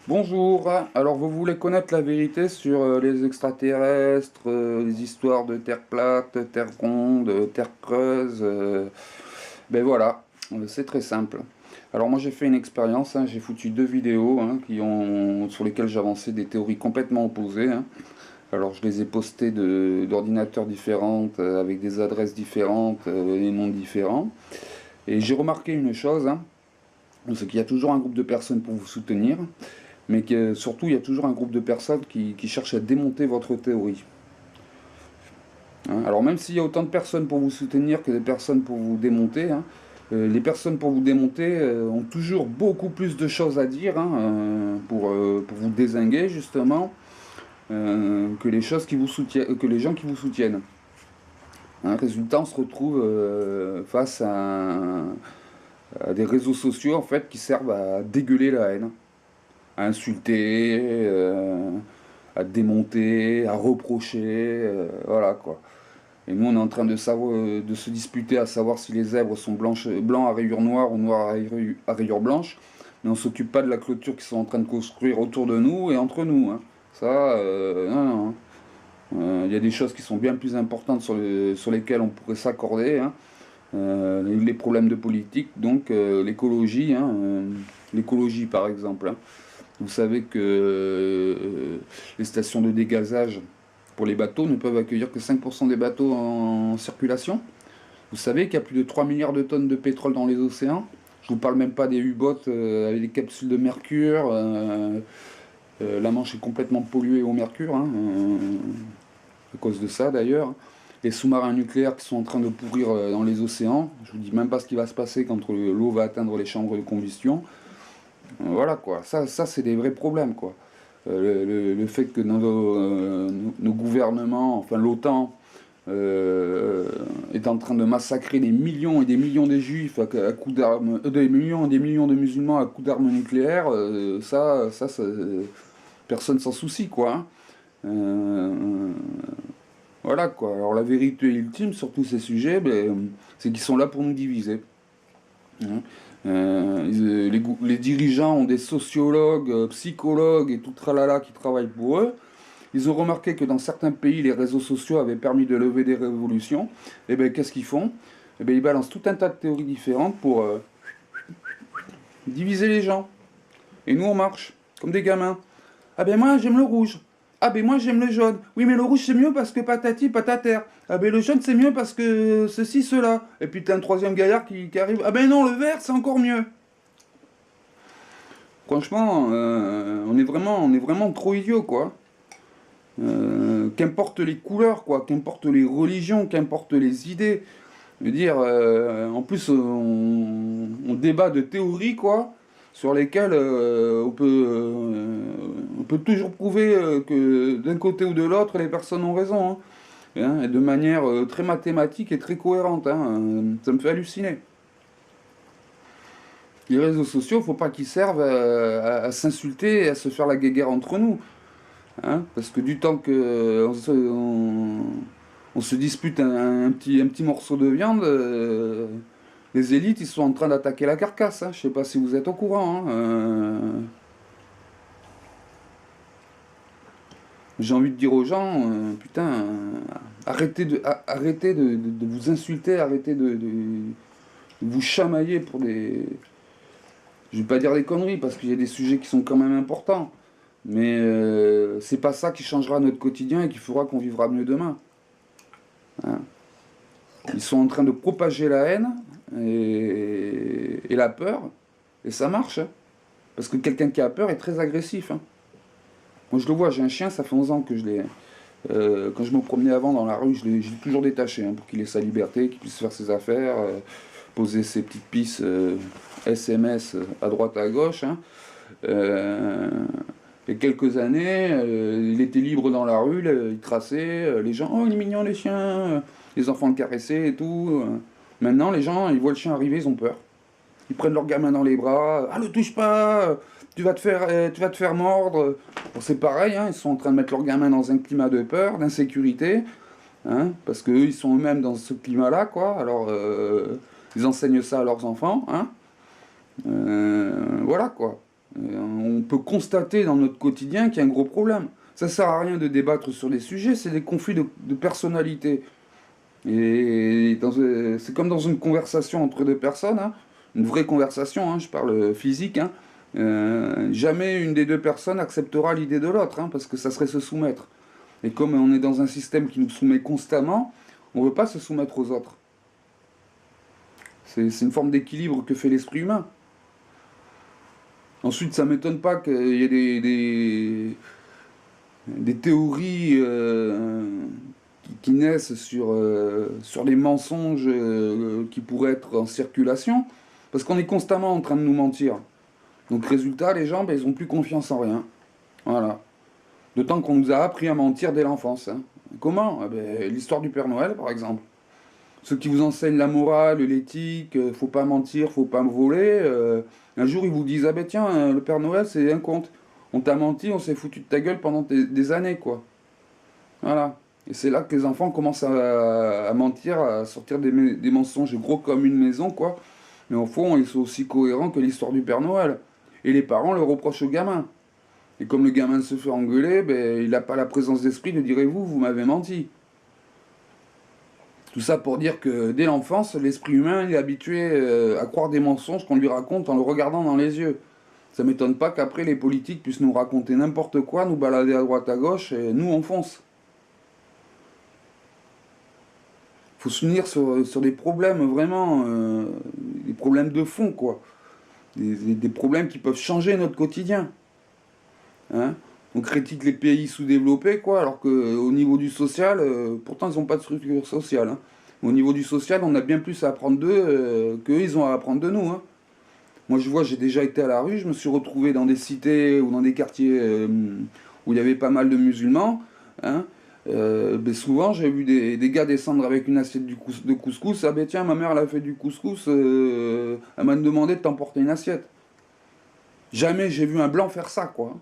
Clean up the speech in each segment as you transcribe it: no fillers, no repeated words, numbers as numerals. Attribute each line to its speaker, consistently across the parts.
Speaker 1: Bonjour, alors vous voulez connaître la vérité sur les extraterrestres, les histoires de Terre plate, Terre ronde, Terre creuse, ben voilà, c'est très simple. Alors moi j'ai fait une expérience, j'ai foutu deux vidéos sur lesquelles j'avançais des théories complètement opposées. Alors je les ai postées d'ordinateurs différents, avec des adresses différentes et noms différents. Et j'ai remarqué une chose, c'est qu'il y a toujours un groupe de personnes pour vous soutenir. Mais que, surtout, il y a toujours un groupe de personnes qui cherchent à démonter votre théorie. Alors même s'il y a autant de personnes pour vous soutenir que des personnes pour vous démonter, les personnes pour vous démonter ont toujours beaucoup plus de choses à dire pour vous dézinguer justement que les choses qui vous soutiennent, que les gens qui vous soutiennent. Résultat, on se retrouve face à des réseaux sociaux en fait qui servent à dégueuler la haine, à insulter, à démonter, à reprocher, voilà quoi. Et nous, on est en train de se disputer à savoir si les zèbres sont blancs à rayures noires ou noirs à rayures blanches, mais on s'occupe pas de la clôture qu'ils sont en train de construire autour de nous et entre nous. Ça, non, non. Il y a des choses qui sont bien plus importantes sur lesquelles on pourrait s'accorder. Les problèmes de politique, donc l'écologie, l'écologie par exemple. Vous savez que les stations de dégazage pour les bateaux ne peuvent accueillir que 5% des bateaux en circulation. Vous savez qu'il y a plus de 3 milliards de tonnes de pétrole dans les océans. Je ne vous parle même pas des U-boats avec des capsules de mercure. La Manche est complètement polluée au mercure, à cause de ça d'ailleurs. Les sous-marins nucléaires qui sont en train de pourrir dans les océans. Je ne vous dis même pas ce qui va se passer quand l'eau va atteindre les chambres de combustion. Voilà quoi, ça c'est des vrais problèmes quoi. Le fait que nos gouvernements, enfin l'OTAN, est en train de massacrer des millions et des millions de juifs à coups d'armes, des millions et des millions de musulmans à coups d'armes nucléaires, personne s'en soucie quoi. Voilà quoi. Alors la vérité ultime sur tous ces sujets, c'est qu'ils sont là pour nous diviser. Hein. Les dirigeants ont des sociologues, psychologues et tout tralala qui travaillent pour eux. Ils ont remarqué que dans certains pays, les réseaux sociaux avaient permis de lever des révolutions. Et bien, qu'est-ce qu'ils font? Et bien, ils balancent tout un tas de théories différentes pour diviser les gens. Et nous, on marche, comme des gamins. Ah ben moi, j'aime le rouge. Ah ben moi, j'aime le jaune. Oui, mais le rouge, c'est mieux parce que patati patater. Ah ben le jaune, c'est mieux parce que ceci, cela. Et puis t'as un troisième gaillard qui arrive. Ah ben non, le vert, c'est encore mieux. Franchement, on est vraiment trop idiots, quoi. Qu'importe les couleurs, quoi, qu'importe les religions, qu'importe les idées. Je veux dire, en plus, on débat de théories, quoi, sur lesquelles on peut toujours prouver que d'un côté ou de l'autre, les personnes ont raison, et de manière très mathématique et très cohérente, ça me fait halluciner. Les réseaux sociaux, faut pas qu'ils servent à s'insulter et à se faire la guéguerre entre nous. Parce que du temps que on se dispute un petit morceau de viande, les élites ils sont en train d'attaquer la carcasse. Je sais pas si vous êtes au courant. J'ai envie de dire aux gens, putain, arrêtez de vous insulter, arrêtez de vous chamailler pour des. Je vais pas dire des conneries parce qu'il y a des sujets qui sont quand même importants. Mais c'est pas ça qui changera notre quotidien et qui fera qu'on vivra mieux demain. Hein. Ils sont en train de propager la haine et la peur, et ça marche. Parce que quelqu'un qui a peur est très agressif. Moi je le vois, j'ai un chien, ça fait 11 ans que je l'ai. Quand je me promenais avant dans la rue, je l'ai toujours détaché pour qu'il ait sa liberté, qu'il puisse faire ses affaires, poser ses petites pistes SMS à droite à gauche. Il y a quelques années, il était libre dans la rue, il traçait, les gens, oh il est mignon les chiens, les enfants le caressaient et tout. Maintenant les gens, ils voient le chien arriver, ils ont peur. Ils prennent leur gamin dans les bras, ah le touche pas, tu vas te faire mordre. Bon, c'est pareil, ils sont en train de mettre leur gamin dans un climat de peur, d'insécurité, parce qu'eux ils sont eux-mêmes dans ce climat-là, quoi. Alors ils enseignent ça à leurs enfants, voilà quoi. On peut constater dans notre quotidien qu'il y a un gros problème. Ça sert à rien de débattre sur les sujets, c'est des conflits de personnalité. Et c'est comme dans une conversation entre deux personnes, hein, une vraie conversation, hein, je parle physique, hein, jamais une des deux personnes acceptera l'idée de l'autre, hein, parce que ça serait se soumettre. Et comme on est dans un système qui nous soumet constamment, on ne veut pas se soumettre aux autres. C'est une forme d'équilibre que fait l'esprit humain. Ensuite, ça ne m'étonne pas qu'il y ait des théories qui naissent sur les mensonges qui pourraient être en circulation, parce qu'on est constamment en train de nous mentir. Donc résultat, les gens, ben, ils n'ont plus confiance en rien. Voilà. D'autant qu'on nous a appris à mentir dès l'enfance, hein. Comment? Eh ben, l'histoire du Père Noël, par exemple. Ceux qui vous enseignent la morale, l'éthique, faut pas mentir, faut pas me voler, un jour ils vous disent, ah ben tiens, le Père Noël c'est un conte. On t'a menti, on s'est foutu de ta gueule pendant des années, quoi. Voilà. Et c'est là que les enfants commencent à mentir, à sortir des mensonges gros comme une maison, quoi. Mais au fond, ils sont aussi cohérents que l'histoire du Père Noël. Et les parents le reprochent au gamin. Et comme le gamin se fait engueuler, ben, il n'a pas la présence d'esprit de dire, vous m'avez menti. Tout ça pour dire que dès l'enfance, l'esprit humain est habitué à croire des mensonges qu'on lui raconte en le regardant dans les yeux. Ça m'étonne pas qu'après les politiques puissent nous raconter n'importe quoi, nous balader à droite à gauche, et nous on fonce. Faut s'unir sur des problèmes vraiment, des problèmes de fond, quoi. Des problèmes qui peuvent changer notre quotidien. Hein. On critique les pays sous-développés, quoi, alors qu'au niveau du social, pourtant ils n'ont pas de structure sociale. Hein. Au niveau du social, on a bien plus à apprendre d'eux qu'eux, ils ont à apprendre de nous. Hein. Moi, je vois, j'ai déjà été à la rue, je me suis retrouvé dans des cités ou dans des quartiers où il y avait pas mal de musulmans. Hein. Ben souvent, j'ai vu des gars descendre avec une assiette de couscous. Ah ben tiens, ma mère, elle a fait du couscous, elle m'a demandé de t'emporter une assiette. Jamais j'ai vu un blanc faire ça, quoi.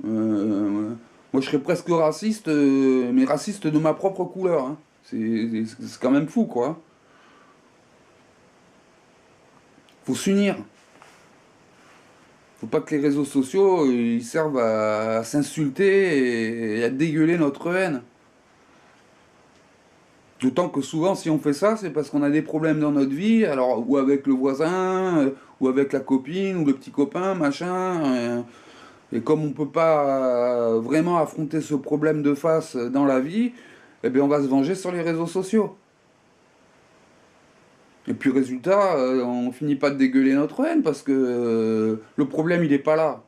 Speaker 1: Moi, je serais presque raciste, mais raciste de ma propre couleur. Hein. C'est quand même fou, quoi. Faut s'unir. Faut pas que les réseaux sociaux ils servent à s'insulter et à dégueuler notre haine. D'autant que souvent, si on fait ça, c'est parce qu'on a des problèmes dans notre vie, alors ou avec le voisin, ou avec la copine, ou le petit copain, machin. Et comme on peut pas vraiment affronter ce problème de face dans la vie, eh bien on va se venger sur les réseaux sociaux. Et puis résultat, on finit pas de dégueuler notre haine parce que le problème il n'est pas là.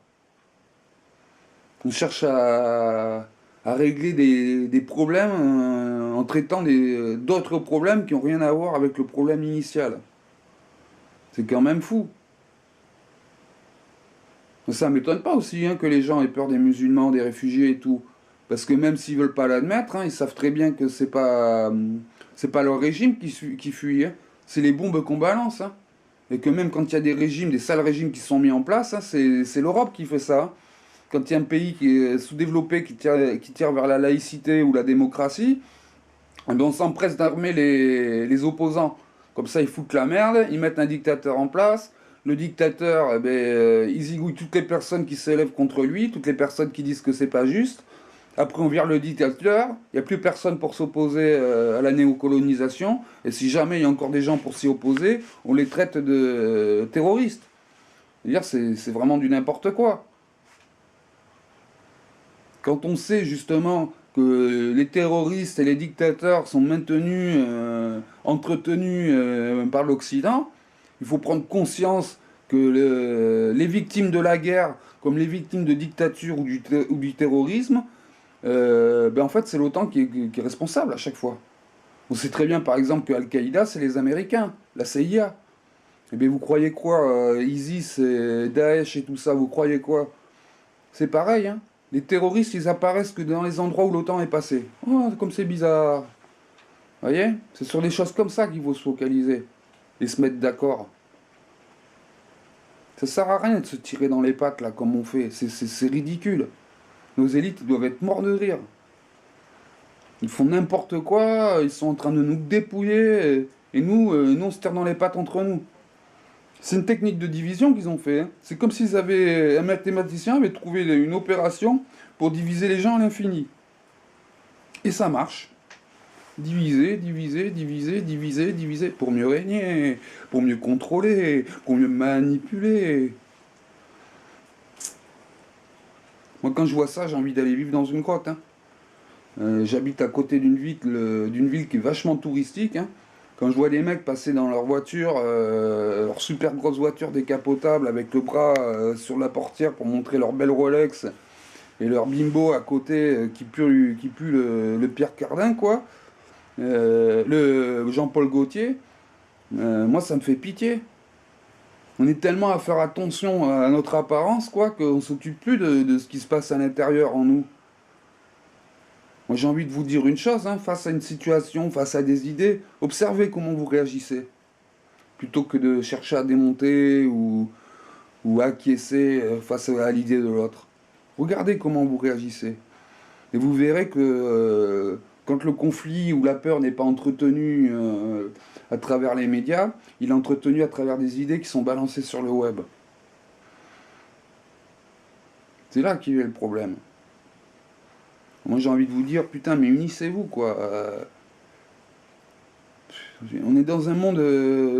Speaker 1: On cherche à régler des problèmes en traitant d'autres problèmes qui n'ont rien à voir avec le problème initial. C'est quand même fou. Ça m'étonne pas aussi hein, que les gens aient peur des musulmans, des réfugiés et tout. Parce que même s'ils veulent pas l'admettre, hein, ils savent très bien que c'est pas leur régime qui fuit, hein. C'est les bombes qu'on balance. Hein. Et que même quand il y a des régimes, des sales régimes qui sont mis en place, hein, c'est l'Europe qui fait ça. Hein. Quand il y a un pays qui est sous-développé, qui tire vers la laïcité ou la démocratie, eh ben, on s'empresse d'armer les opposants. Comme ça, ils foutent la merde, ils mettent un dictateur en place. Le dictateur, eh ben, il zigouille toutes les personnes qui s'élèvent contre lui, toutes les personnes qui disent que c'est pas juste. Après, on vire le dictateur, il n'y a plus personne pour s'opposer à la néocolonisation. Et si jamais il y a encore des gens pour s'y opposer, on les traite de terroristes. C'est vraiment du n'importe quoi. Quand on sait justement que les terroristes et les dictateurs sont maintenus, entretenus par l'Occident, il faut prendre conscience que les victimes de la guerre, comme les victimes de dictature ou du terrorisme, ben en fait c'est l'OTAN qui est responsable à chaque fois. On sait très bien par exemple que Al-Qaïda c'est les Américains, la CIA. Eh bien vous croyez quoi ISIS, et Daesh et tout ça, vous croyez quoi? C'est pareil, hein. Les terroristes, ils apparaissent que dans les endroits où l'OTAN est passé. Oh, comme c'est bizarre. Vous voyez? C'est sur des choses comme ça qu'il faut se focaliser. Et se mettre d'accord. Ça sert à rien de se tirer dans les pattes, là, comme on fait. C'est ridicule. Nos élites, ils doivent être morts de rire. Ils font n'importe quoi, ils sont en train de nous dépouiller. Et nous, on se tire dans les pattes entre nous. C'est une technique de division qu'ils ont fait, hein. C'est comme s'ils avaient, un mathématicien avait trouvé une opération pour diviser les gens à l'infini. Et ça marche. Diviser, diviser, diviser, diviser, diviser, pour mieux régner, pour mieux contrôler, pour mieux manipuler. Moi, quand je vois ça, j'ai envie d'aller vivre dans une grotte, hein. J'habite à côté d'une ville qui est vachement touristique, hein. Quand je vois des mecs passer dans leur voiture, leur super grosse voiture décapotable avec le bras sur la portière pour montrer leur belle Rolex et leur bimbo à côté qui pue le Pierre Cardin, quoi, le Jean-Paul Gaultier, moi ça me fait pitié. On est tellement à faire attention à notre apparence, quoi, qu'on s'occupe plus de ce qui se passe à l'intérieur en nous. Moi j'ai envie de vous dire une chose, hein, face à une situation, face à des idées, observez comment vous réagissez. Plutôt que de chercher à démonter ou acquiescer face à l'idée de l'autre. Regardez comment vous réagissez. Et vous verrez que quand le conflit ou la peur n'est pas entretenu à travers les médias, il est entretenu à travers des idées qui sont balancées sur le web. C'est là qu'il y a le problème. Moi j'ai envie de vous dire, putain, mais unissez-vous, quoi. On est dans un monde,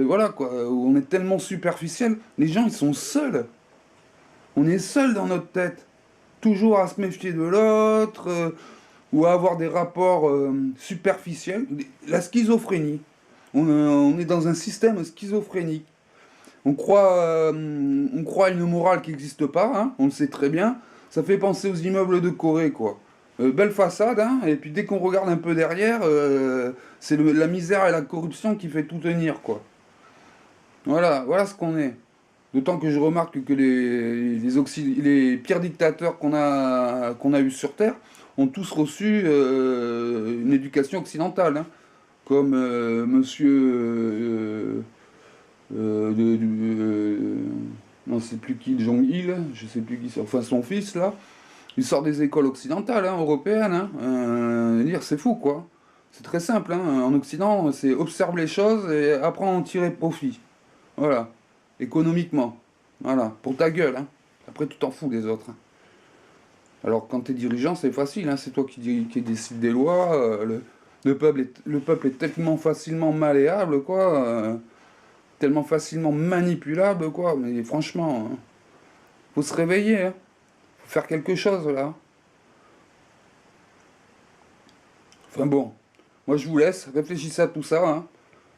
Speaker 1: voilà, quoi, où on est tellement superficiel. Les gens, ils sont seuls. On est seuls dans notre tête. Toujours à se méfier de l'autre, ou à avoir des rapports superficiels. La schizophrénie. On est dans un système schizophrénique. On croit à une morale qui n'existe pas, hein, on le sait très bien. Ça fait penser aux immeubles de Corée, quoi. Belle façade, hein, et puis dès qu'on regarde un peu derrière, c'est la misère et la corruption qui fait tout tenir, quoi. Voilà ce qu'on est. D'autant que je remarque que les pires dictateurs qu'on a eus sur Terre ont tous reçu une éducation occidentale, hein. Comme monsieur... non, c'est plus qui, Jong-il, je sais plus qui c'est, enfin son fils, là. Il sort des écoles occidentales, hein, européennes, hein. Dire, c'est fou, quoi. C'est très simple, hein. En Occident, c'est observe les choses et apprends à en tirer profit. Voilà. Économiquement. Voilà. Pour ta gueule, hein. Après, tu t'en fous des autres, hein. Alors, quand t'es dirigeant, c'est facile, hein. C'est toi qui décide des lois. Le peuple est tellement facilement malléable, quoi. Tellement facilement manipulable, quoi. Mais franchement, hein, faut se réveiller, hein. Faut faire quelque chose, là. Enfin bon, moi je vous laisse, réfléchissez à tout ça, hein.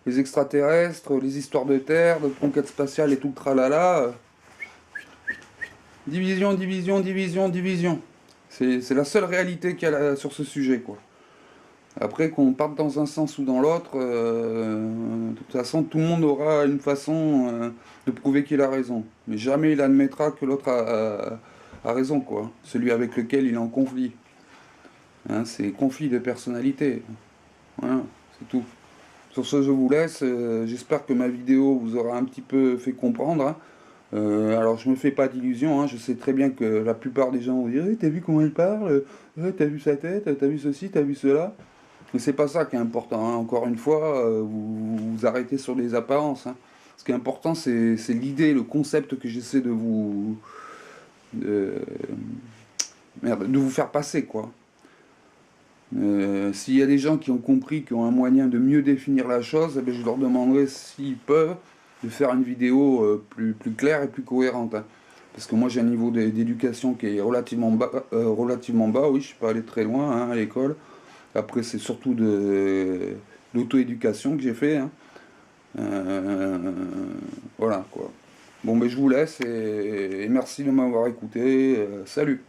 Speaker 1: Les extraterrestres, les histoires de terre, de conquête spatiale et tout le tralala. Division, division, division, division. C'est la seule réalité qu'il y a sur ce sujet, quoi. Après, qu'on parte dans un sens ou dans l'autre, de toute façon, tout le monde aura une façon de prouver qu'il a raison. Mais jamais il admettra que l'autre a raison, quoi. Celui avec lequel il est en conflit. Hein, c'est conflit de personnalité. Voilà, c'est tout. Sur ce, je vous laisse. J'espère que ma vidéo vous aura un petit peu fait comprendre, hein. Alors, je me fais pas d'illusions, hein. Je sais très bien que la plupart des gens vont dire «Eh, t'as vu comment il parle? T'as vu sa tête? T'as vu ceci? T'as vu cela?» Mais c'est pas ça qui est important, hein. Encore une fois, vous arrêtez sur les apparences, hein. Ce qui est important, c'est l'idée, le concept que j'essaie de, de vous faire passer, quoi. S'il y a des gens qui ont compris, qui ont un moyen de mieux définir la chose, eh bien, je leur demanderai s'ils peuvent de faire une vidéo plus claire et plus cohérente, hein. Parce que moi j'ai un niveau d'éducation qui est relativement bas, oui, je suis pas allé très loin, hein, à l'école. Après c'est surtout de l'auto-éducation que j'ai fait, hein. Voilà, quoi. Bon, mais je vous laisse et merci de m'avoir écouté. Salut!